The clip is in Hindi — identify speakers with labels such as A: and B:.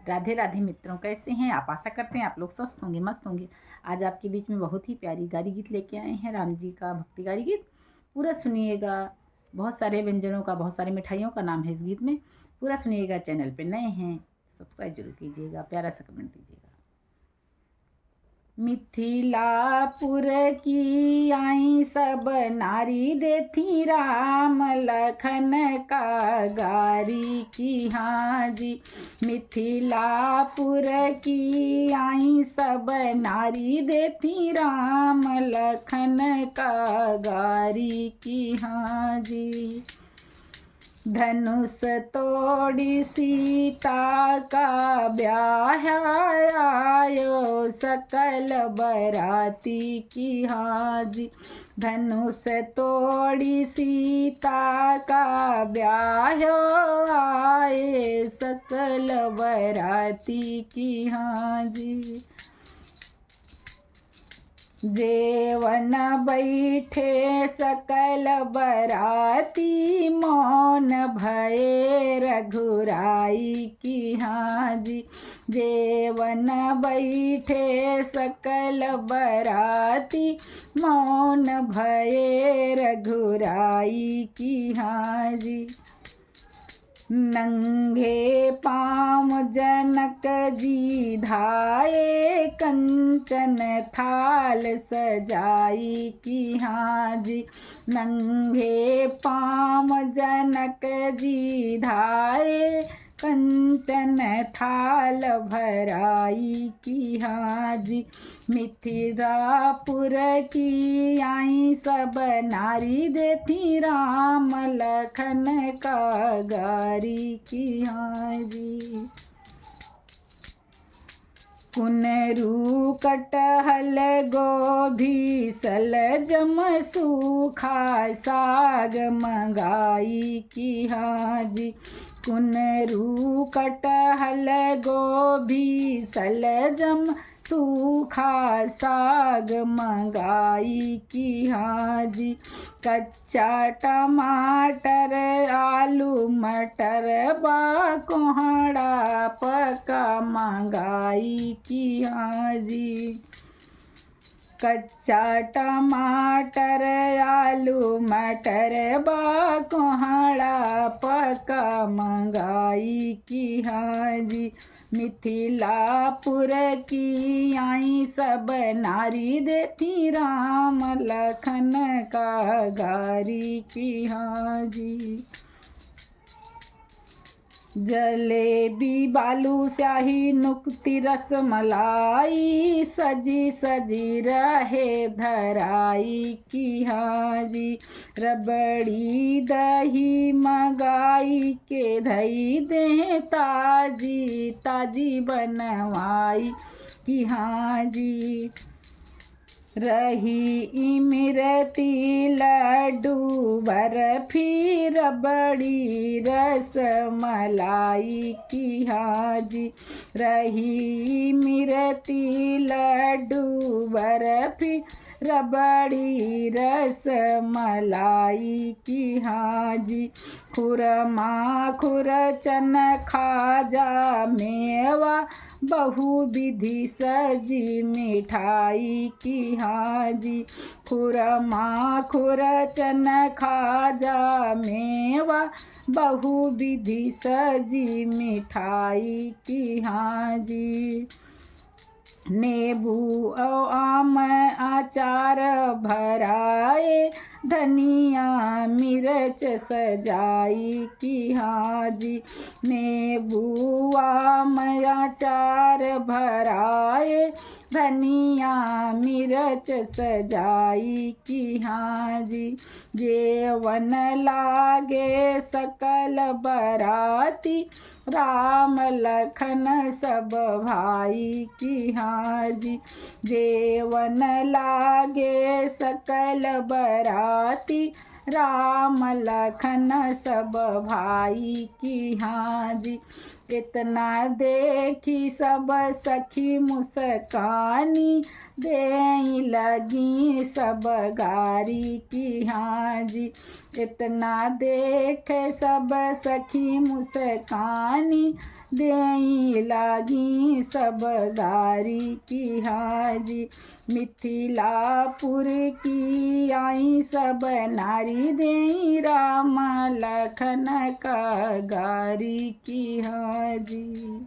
A: राधे राधे मित्रों, कैसे हैं आप? आशा करते हैं आप लोग स्वस्थ होंगे, मस्त होंगे। आज आपके बीच में बहुत ही प्यारी गारी गीत लेके आए हैं, राम जी का भक्ति गारी गीत। पूरा सुनिएगा। बहुत सारे व्यंजनों का, बहुत सारी मिठाइयों का नाम है इस गीत में। पूरा सुनिएगा। चैनल पे नए हैं तो सब्सक्राइब जरूर कीजिएगा, प्यारा सा कमेंट दीजिएगा। मिथिलापुर की आई सब नारी देती राम लखन का गारी की। हाँ जी, मिथिलापुर की आई सब नारी देती राम लखन का गारी की। हाँ जी, धनुष तोड़ी सीता का ब्याह आयो सकल बराती की। हाँ जी, धनुष तोड़ी सीता का ब्याह आए सकल बराती की। हाँ जी, जेवन बैठे सकल बराती मौन भये रघुराई की। हाँ जी, जेवन बैठे सकल बराती मौन भये रघुराई की। हाँ जी, नंगे पाँव जनक जी धाये कंचन थाल सजाई की। हाँ जी, नंगे पाँव जनक जी धाये कंचन थाल भराई की। हाँ जी, मिथिलापुर की आई सब नारी देती राम लखन का गारी की। हाँ जी, कुनरू कटहल गोभी सलजम सूखा साग मंगाई की। हाँ जी, कुनरू कटहल गोभी सलजम सूखा साग मंगाई की। हाँ जी, कच्चा टमाटर आलू मटर बा कोहड़ा पका मंगाई की। हाँ जी, कच्चा टमाटर आलू मटर बा कोहड़ा पका मंगाई की। हाँ जी, मिथिलापुर की आई सब नारी देती राम लखन का गारी की। हाँ जी, जलेबी बालू स्याही नुक्ती रस मलाई सजी सजी रहे धराई की। हाँ जी, रबड़ी दही मंगाई के धई दे ताजी ताजी बनवाई की। हाँ जी, रही इमरती लड्डू बर्फी रबड़ी रस मलाई की। हाँ जी, रही इमरती लड्डू बर्फी रबड़ी रस मलाई की। हाँ जी, खुरमा खुरचन खाजा मेवा बहुविधि सजी मिठाई की। हाँ जी, खुरमा खुरचन खाजा मेवा बहुविधि सजी मिठाई की। हाँ जी, नींबू और आम अचार भराए धनिया मिर्च सजाई की। हाँ जी, नींबू आम अचार भराए धनिया मिर्च सजाई की। हाँ जी, जेवन लागे सकल बराती राम लखन सब भाई की। हाँ जी, जेवन लागे सकल बराती राम लखन सब भाई की। हाँ जी, इतना देखी सब सखी मुस्कानी, देई लगी सब गारी की हाँ जी। इतना देख सब सखी मुस्कानी, देई लगी सब गारी की हाँ जी। मिथिलापुर की आई सब नारी, देई राम लखन का गारी की हाँ जी।